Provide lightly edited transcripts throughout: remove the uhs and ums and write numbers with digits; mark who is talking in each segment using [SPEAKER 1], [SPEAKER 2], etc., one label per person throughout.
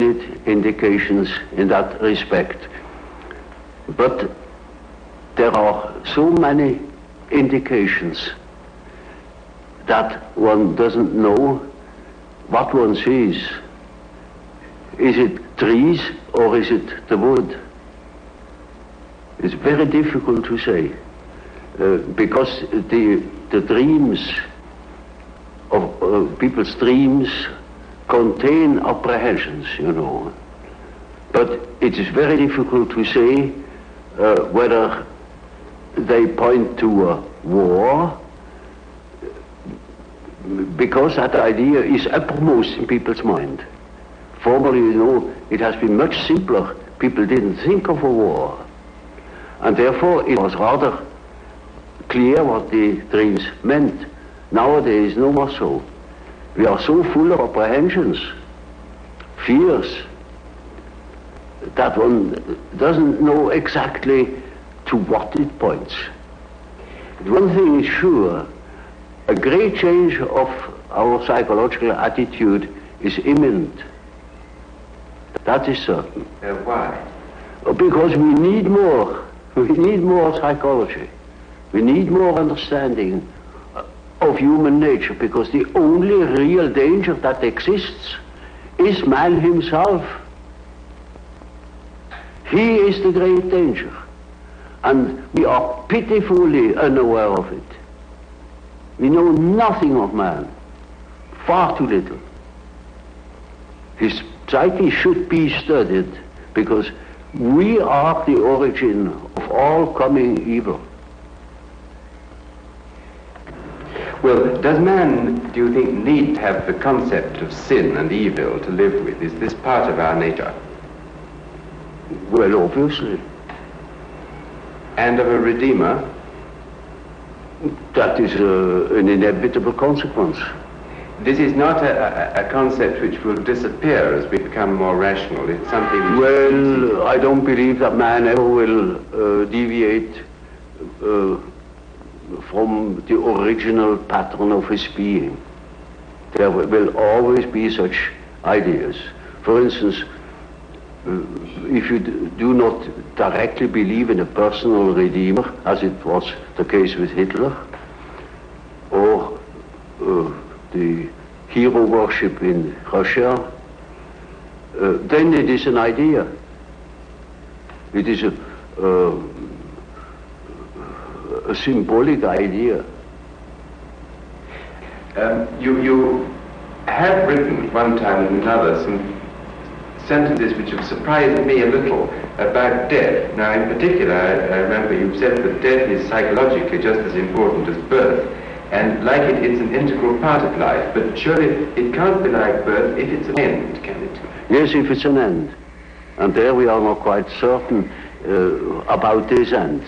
[SPEAKER 1] indications in that respect. But there are so many indications that one doesn't know what one sees. Is it trees or is it the wood? It's very difficult to say because the dreams of people's dreams contain apprehensions, you know. But it is very difficult to say whether they point to a war, because that idea is uppermost in people's mind. Formerly, you know, it has been much simpler. People didn't think of a war. And therefore, it was rather clear what the dreams meant. Nowadays, no more so. We are so full of apprehensions, fears, that one doesn't know exactly to what it points. One thing is sure, a great change of our psychological attitude is imminent. That is certain.
[SPEAKER 2] Why?
[SPEAKER 1] Because we need more. We need more psychology. We need more understanding of human nature, because the only real danger that exists is man himself. He is the great danger, and we are pitifully unaware of it. We know nothing of man, far too little. His psyche should be studied, because we are the origin of all coming evil.
[SPEAKER 2] Well, does man, do you think, need to have the concept of sin and evil to live with? Is this part of our nature?
[SPEAKER 1] Well, obviously.
[SPEAKER 2] And of a redeemer?
[SPEAKER 1] That is an inevitable consequence.
[SPEAKER 2] This is not a concept which will disappear as we become more rational. It's something which...
[SPEAKER 1] Well, I don't believe that man ever will deviate from the original pattern of his being. There will always be such ideas. For instance, if you do not directly believe in a personal redeemer, as it was the case with Hitler, or the hero worship in Russia, then it is an idea. It is a symbolic idea.
[SPEAKER 2] You have written one time and another some sentences which have surprised me a little about death. Now, in particular, I remember you said that death is psychologically just as important as birth, and like it, it's an integral part of life. But surely it can't be like birth if it's an end, can it?
[SPEAKER 1] Yes, if it's an end. And there we are not quite certain about this end.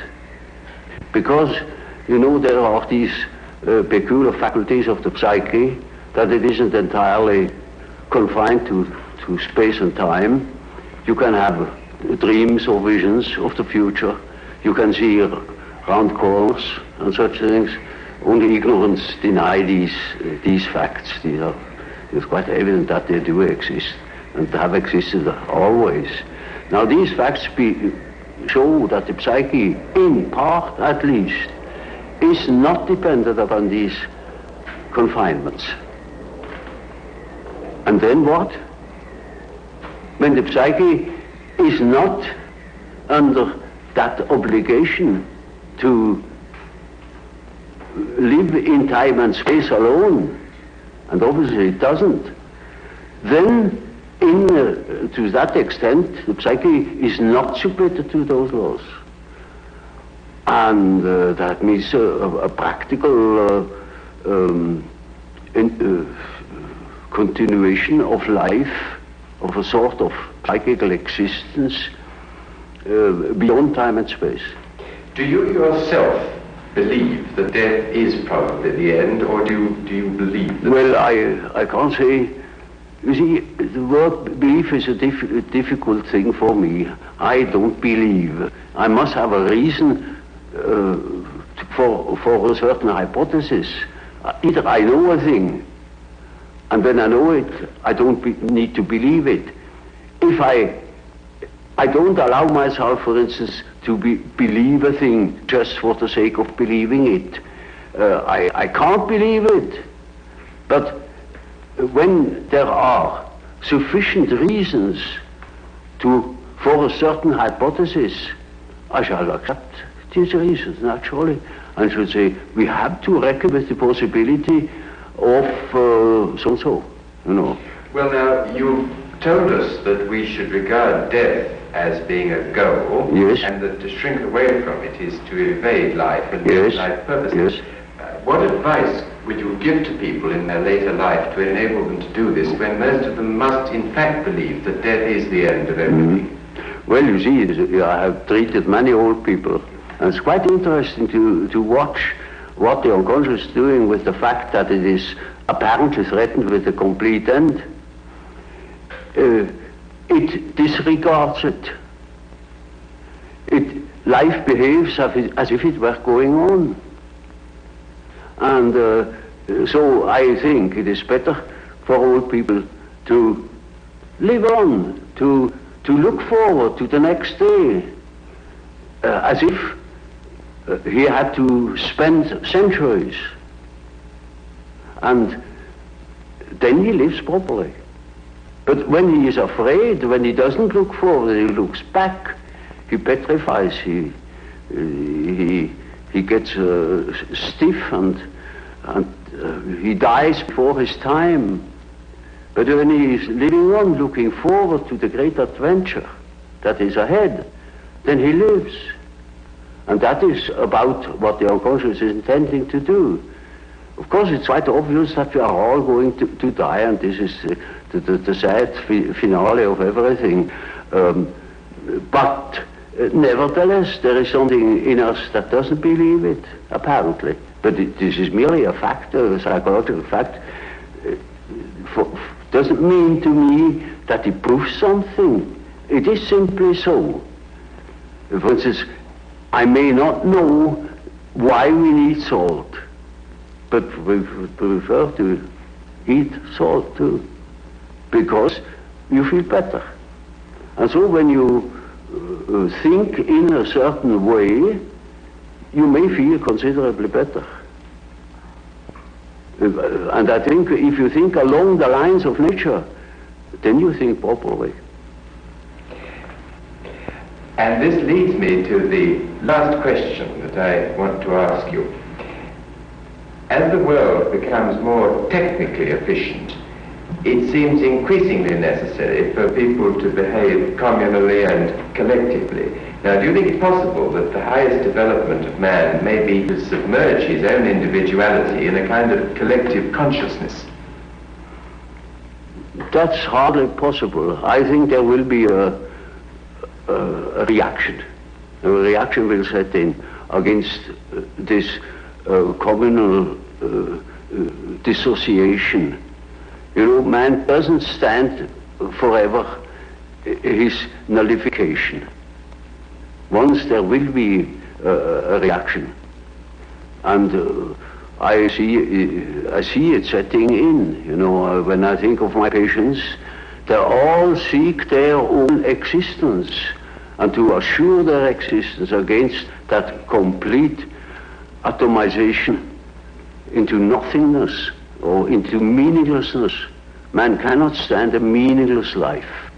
[SPEAKER 1] Because, you know, there are these peculiar faculties of the psyche, that it isn't entirely confined to space and time. You can have dreams or visions of the future. You can see round corners and such things. Only ignorance deny these facts. It's quite evident that they do exist and have existed always. Now, these facts show that the psyche, in part at least, is not dependent upon these confinements. And then what? When the psyche is not under that obligation to live in time and space alone, and obviously it doesn't, then to that extent the psyche is not submitted to those laws. And that means a practical continuation of life, of a sort of psychical existence beyond time and space.
[SPEAKER 2] Do you yourself believe that death is probably the end, or do you believe that?
[SPEAKER 1] Well, I can't say. You see, the word belief is a difficult thing for me. I don't believe. I must have a reason for a certain hypothesis. Either I know a thing, and when I know it, I don't need to believe it. if I don't allow myself, for instance, to believe a thing just for the sake of believing it. I can't believe it. But when there are sufficient reasons for a certain hypothesis, I shall accept these reasons, naturally, and should say, we have to reckon with the possibility of so-and-so, you know.
[SPEAKER 2] Well, now, you told us that we should regard death as being a goal,
[SPEAKER 1] yes,
[SPEAKER 2] and that to shrink away from it is to evade life and live life purposes.
[SPEAKER 1] Yes.
[SPEAKER 2] What advice would you give to people in their later life to enable them to do this, when most of them must in fact believe that death is the end of everything?
[SPEAKER 1] Well, you see, I have treated many old people, and it's quite interesting to watch what the unconscious is doing with the fact that it is apparently threatened with a complete end. It disregards it. Life behaves as if it were going on. And so I think it is better for old people to live on, to look forward to the next day, as if he had to spend centuries. And then he lives properly. But when he is afraid, when he doesn't look forward, he looks back, he petrifies, he gets stiff and he dies before his time. But when he is living on, looking forward to the great adventure that is ahead, then he lives. And that is about what the unconscious is intending to do. Of course, it's quite obvious that we are all going to die, and this is the sad finale of everything. But nevertheless, there is something in us that doesn't believe it, apparently. But this is merely a fact, a psychological fact. Doesn't mean to me that it proves something. It is simply so. For instance, I may not know why we need salt, but we prefer to eat salt too, because you feel better. And so when you think in a certain way, you may feel considerably better. And I think if you think along the lines of nature, then you think properly.
[SPEAKER 2] And this leads me to the last question that I want to ask you. As the world becomes more technically efficient, it seems increasingly necessary for people to behave communally and collectively. Now, do you think it's possible that the highest development of man may be to submerge his own individuality in a kind of collective consciousness?
[SPEAKER 1] That's hardly possible. I think there will be a reaction. A reaction will set in against this communal dissociation. You know, man doesn't stand forever his nullification. Once there will be a reaction, and I see it setting in. You know, when I think of my patients, they all seek their own existence, and to assure their existence against that complete atomization into nothingness or into meaninglessness. Man cannot stand a meaningless life.